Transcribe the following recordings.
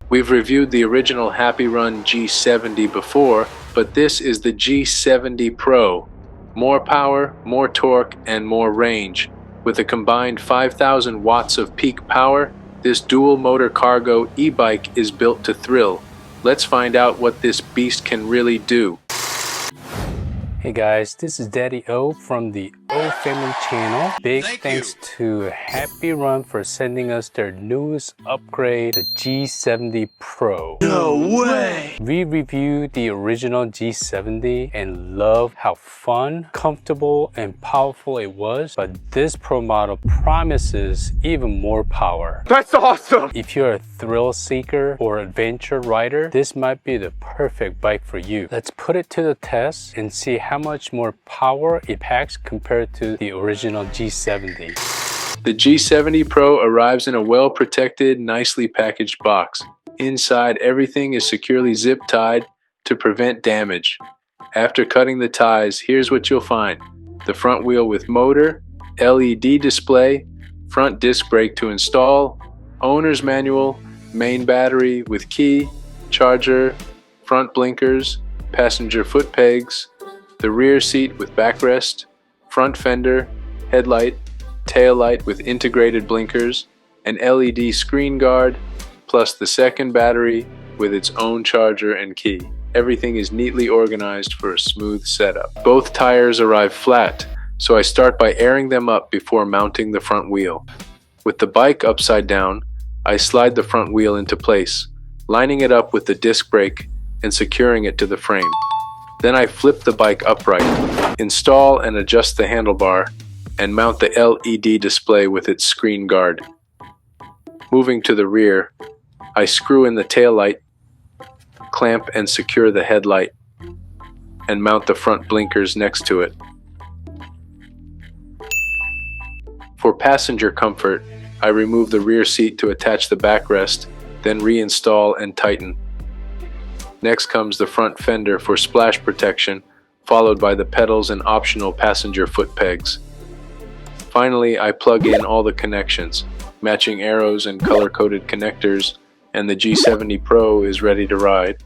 We've reviewed the original HappyRun G70 before, but this is the G70 Pro. More power, more torque, and more range. With a combined 5,000 watts of peak power, this dual-motor cargo e-bike is built to thrill. Let's find out what this beast can really do. Hey guys, this is Daddy O from the O Family channel. Big thanks to HappyRun for sending us their newest upgrade, the G70 Pro. No way! We reviewed the original G70 and love how fun, comfortable, and powerful it was, but this Pro model promises even more power. That's awesome! If you're a thrill seeker or adventure rider, this might be the perfect bike for you. Let's put it to the test and see how much more power it packs compared to the original G70. The G70 Pro arrives in a well-protected, nicely packaged box. Inside, everything is securely zip-tied to prevent damage. After cutting the ties, here's what you'll find. The front wheel with motor, LED display, front disc brake to install, owner's manual, main battery with key, charger, front blinkers, passenger foot pegs, the rear seat with backrest, front fender, headlight, tail light with integrated blinkers, an LED screen guard, plus the second battery with its own charger and key. Everything is neatly organized for a smooth setup. Both tires arrive flat, so I start by airing them up before mounting the front wheel. With the bike upside down, I slide the front wheel into place, lining it up with the disc brake and securing it to the frame. Then I flip the bike upright, install and adjust the handlebar, and mount the LED display with its screen guard. Moving to the rear, I screw in the tail light, clamp and secure the headlight, and mount the front blinkers next to it. For passenger comfort, I remove the rear seat to attach the backrest, then reinstall and tighten. Next comes the front fender for splash protection, followed by the pedals and optional passenger foot pegs. Finally, I plug in all the connections, matching arrows and color-coded connectors, and the G70 Pro is ready to ride.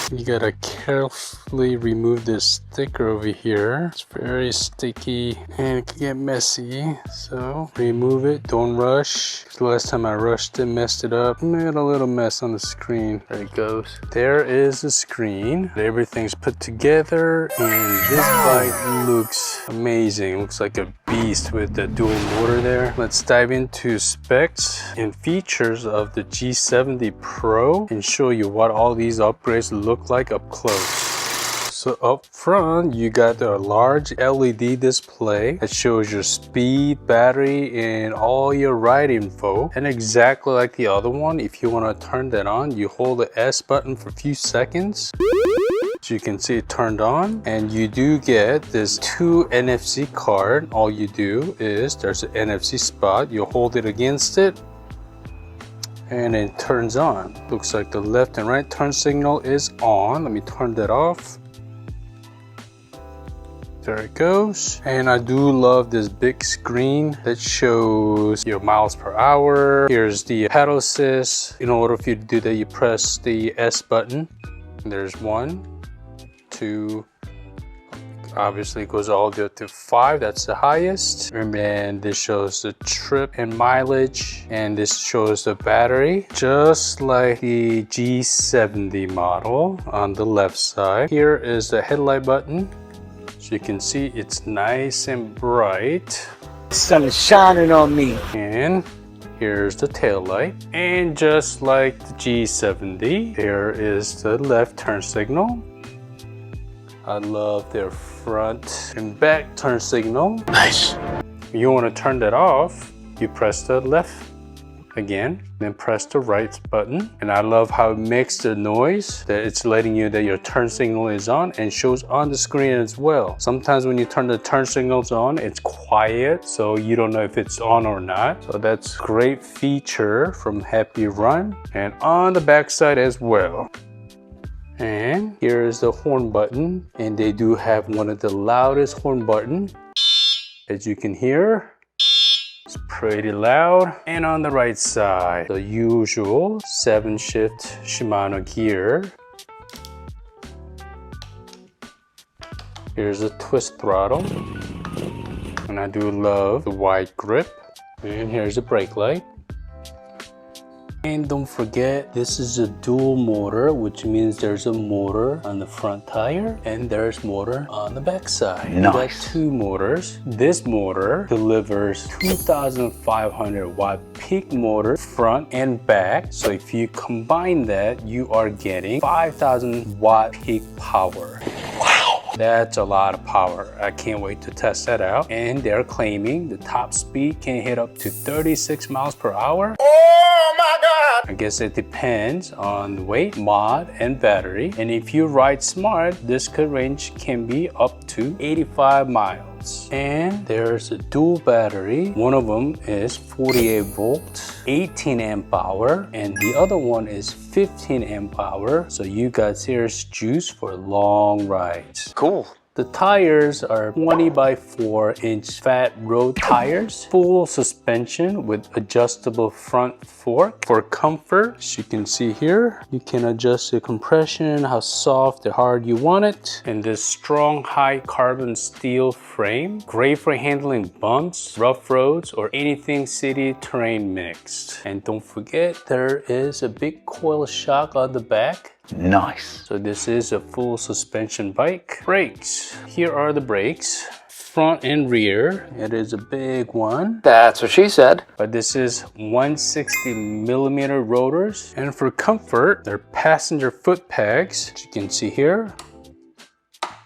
You gotta carefully remove this sticker over here. It's very sticky and it can get messy. So remove it, don't rush. The last time I rushed it, messed it up. Made a little mess on the screen. There it goes. There is the screen. Everything's put together and this bike looks amazing. Looks like a beast with the dual motor there. Let's dive into specs and features of the G70 Pro and show you what all these upgrades look like up close. So up front you got a large LED display that shows your speed, battery, and all your ride info. And exactly like the other one, if you want to turn that on, you hold the S button for a few seconds. So you can see it turned on, and you do get this 2 NFC card. All you do is there's an NFC spot, you hold it against it and it turns on. Looks like the left and right turn signal is on. Let me turn that off. There it goes. And I do love this big screen that shows your miles per hour. Here's the pedal assist. In order for you to do that, you press the S button. There's 1, 2, obviously it goes all the way up to 5, that's the highest. And then this shows the trip and mileage, and this shows the battery, just like the G70 model on the left side. Here is the headlight button. So you can see it's nice and bright. The sun is shining on me. And here's the tail light. And just like the G70, there is the left turn signal. I love their front and back turn signal. Nice. If you want to turn that off, you press the left again, then press the right button. And I love how it makes the noise that it's letting you that your turn signal is on and shows on the screen as well. Sometimes when you turn the turn signals on, it's quiet, so you don't know if it's on or not. So that's a great feature from HappyRun, and on the back side as well. And here is the horn button, and they do have one of the loudest horn buttons, as you can hear. It's pretty loud. And on the right side, the usual 7-shift Shimano gear. Here's a twist throttle. And I do love the wide grip. And here's a brake light. And don't forget, this is a dual motor, which means there's a motor on the front tire and there's motor on the back side. Nice. You got 2 motors. This motor delivers 2,500 watt peak motor front and back. So if you combine that, you are getting 5,000 watt peak power. That's a lot of power. I can't wait to test that out. And they're claiming the top speed can hit up to 36 miles per hour. Oh my God! I guess it depends on weight, mod, and battery. And if you ride smart, this range can be up to 85 miles. And there's a dual battery. One of them is 48 volts, 18 amp hour, and the other one is 15 amp hour. So you got serious juice for long rides. Cool. The tires are 20 by 4 inch fat road tires, full suspension with adjustable front fork. For comfort, as you can see here, you can adjust the compression, how soft or hard you want it. And this strong high carbon steel frame, great for handling bumps, rough roads, or anything city terrain mixed. And don't forget, there is a big coil shock on the back. Nice. So this is a full suspension bike. Brakes. Here are the brakes. Front and rear. It is a big one. That's what she said. But this is 160 millimeter rotors. And for comfort, they're passenger foot pegs, as you can see here.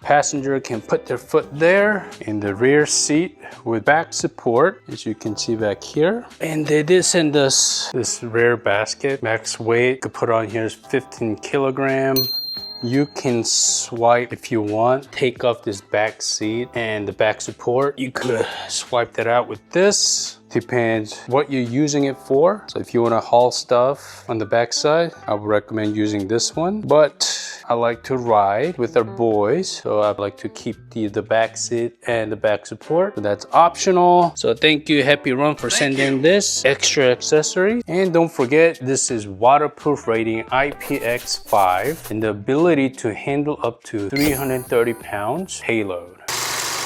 Passenger can put their foot there in the rear seat with back support, as you can see back here. And they did send us this rear basket. Max weight you could put on here is 15 kilogram. You can swipe if you want, take off this back seat and the back support. You could swipe that out with this. Depends what you're using it for. So if you want to haul stuff on the back side, I would recommend using this one. But I like to ride with our boys, so I like to keep the back seat and the back support. So that's optional. So thank you HappyRun for sending this extra accessory. And don't forget, this is waterproof rating IPX5 and the ability to handle up to 330 pounds payload.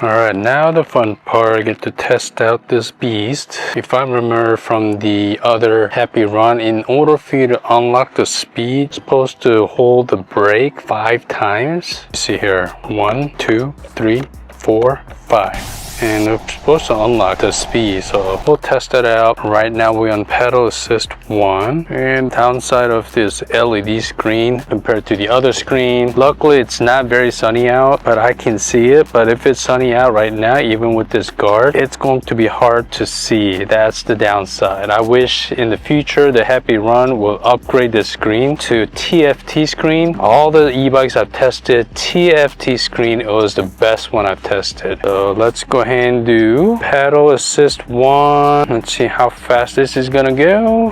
Alright, now the fun part, I get to test out this beast. If I remember from the other HappyRun, in order for you to unlock the speed, you're supposed to hold the brake 5 times. You see here, 1, 2, 3, 4, 5. And we're supposed to unlock the speed, so we'll test that out. Right now we're on pedal assist 1. And downside of this LED screen compared to the other screen, luckily it's not very sunny out, but I can see it. But if it's sunny out right now, even with this guard, it's going to be hard to see. That's the downside. I wish in the future the HappyRun will upgrade the screen to TFT screen. All the e-bikes I've tested, TFT screen was the best one I've tested. So let's go ahead and do pedal assist 1. Let's see how fast this is gonna go.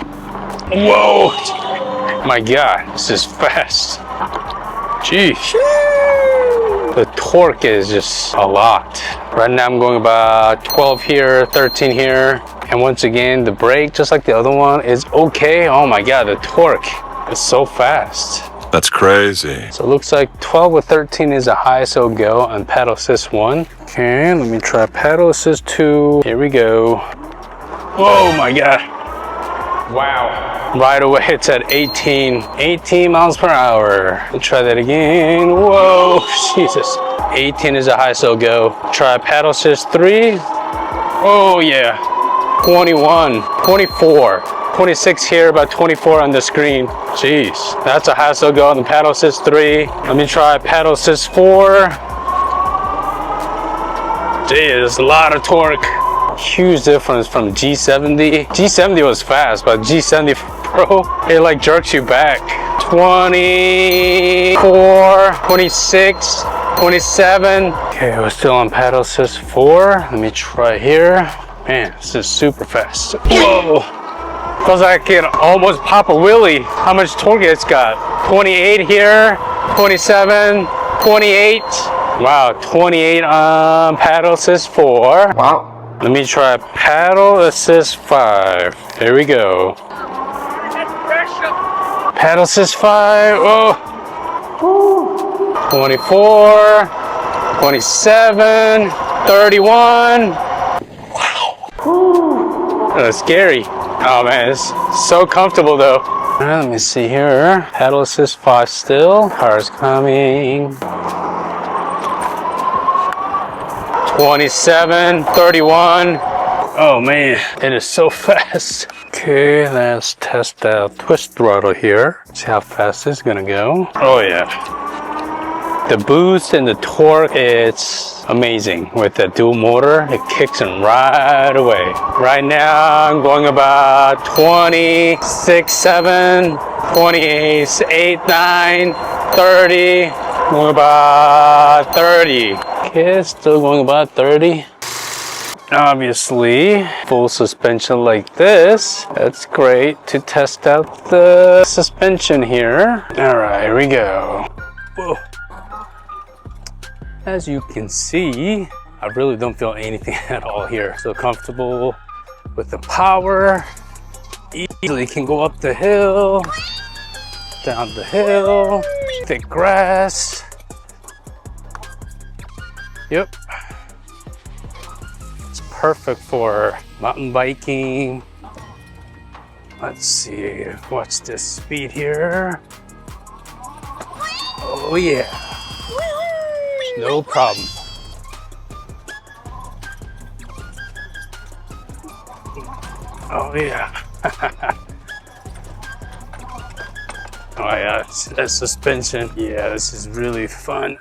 Whoa! My God, this is fast. Jeez. The torque is just a lot. Right now I'm going about 12 here, 13 here. And once again, the brake, just like the other one, is okay. Oh my God, the torque is so fast. That's crazy. So it looks like 12 or 13 is the highest it'll go on pedal assist 1. Okay, let me try pedal assist 2. Here we go. Oh my God. Wow. Right away it's at 18 miles per hour. Let's try that again. Whoa, Jesus. 18 is the highest it'll go. Try pedal assist 3. Oh yeah. 21, 24. 26 here, about 24 on the screen. Jeez, that's a hassle go on the pedal assist 3. Let me try pedal assist 4. Jeez, there's a lot of torque. Huge difference from G70. G70 was fast, but G70 Pro, it like jerks you back. 24, 26, 27. Okay, we're still on pedal assist 4. Let me try here. Man, this is super fast. Whoa! Feels like I can almost pop a wheelie. How much torque it's got? 28 here, 27, 28. Wow, 28 on pedal assist 4. Wow. Let me try paddle assist 5. Here we go. Paddle assist 5. Oh. 24, 27, 31. Wow. That's scary. Oh man, it's so comfortable though. All right, let me see here. Paddle assist 5 still. Car's coming. 27, 31. Oh man, it is so fast. Okay, let's test out twist throttle here. See how fast it's gonna go. Oh yeah. The boost and the torque, it's amazing. With the dual motor, it kicks in right away. Right now, I'm going about 26, 7, 28, 8, 9, 30. Going about 30. Okay, still going about 30. Obviously, full suspension like this, that's great to test out the suspension here. All right, here we go. Whoa. As you can see, I really don't feel anything at all here. So comfortable with the power. Easily can go up the hill, down the hill, thick grass. Yep. It's perfect for mountain biking. Let's see, what's this speed here? Oh yeah. No problem. Oh yeah. Oh yeah, that suspension. Yeah, this is really fun.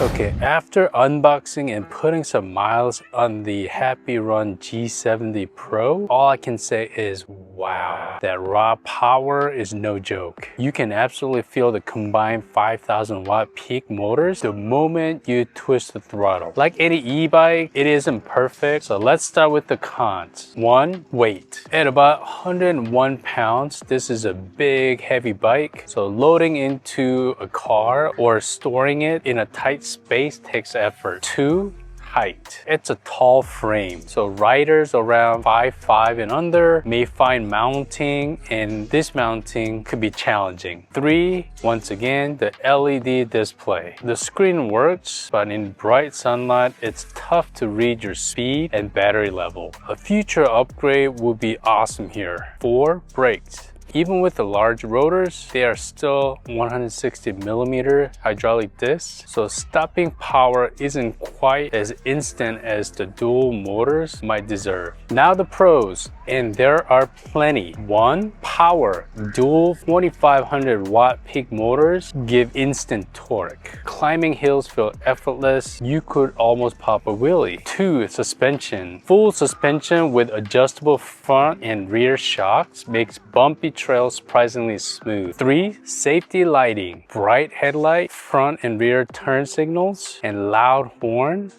Okay, after unboxing and putting some miles on the HappyRun G70 Pro, all I can say is wow, that raw power is no joke. You can absolutely feel the combined 5,000 watt peak motors the moment you twist the throttle. Like any e-bike, it isn't perfect, so let's start with the cons. 1, weight. At about 101 pounds, this is a big, heavy bike, so loading into a car or storing it in a tight space takes effort. 2, height. It's a tall frame, so riders around 5'5" and under may find mounting, and this mounting could be challenging. 3, once again, the LED display. The screen works, but in bright sunlight, it's tough to read your speed and battery level. A future upgrade would be awesome here. 4, brakes. Even with the large rotors, they are still 160mm hydraulic discs, so stopping power isn't quite as instant as the dual motors might deserve. Now the pros, and there are plenty. 1, power. Dual 2500 watt peak motors give instant torque. Climbing hills feel effortless. You could almost pop a wheelie. 2, suspension. Full suspension with adjustable front and rear shocks makes bumpy trails surprisingly smooth. 3, safety lighting. Bright headlight, front and rear turn signals, and loud horn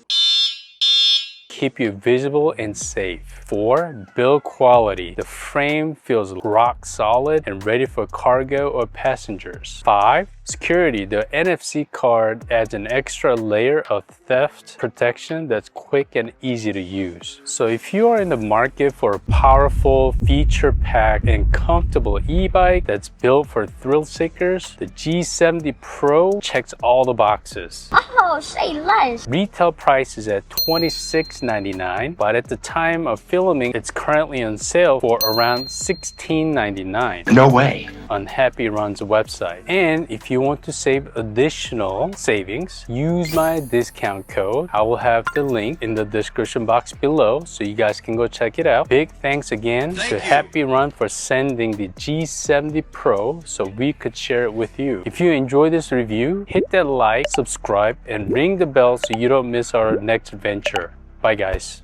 keep you visible and safe. 4, build quality. The frame feels rock solid and ready for cargo or passengers. 5, security. The NFC card adds an extra layer of theft protection that's quick and easy to use. So if you are in the market for a powerful, feature-packed, and comfortable e-bike that's built for thrill seekers, the G70 Pro checks all the boxes. Oh, say less. Retail price is at $26.99, but at the time of filming, it's currently on sale for around $16.99. No way. On HappyRun's website. And if you want to save additional savings, use my discount code. I will have the link in the description box below, so you guys can go check it out. Big thanks again to HappyRun for sending the G70 Pro so we could share it with you. If you enjoyed this review, hit that like, subscribe, and ring the bell so you don't miss our next adventure. Bye guys.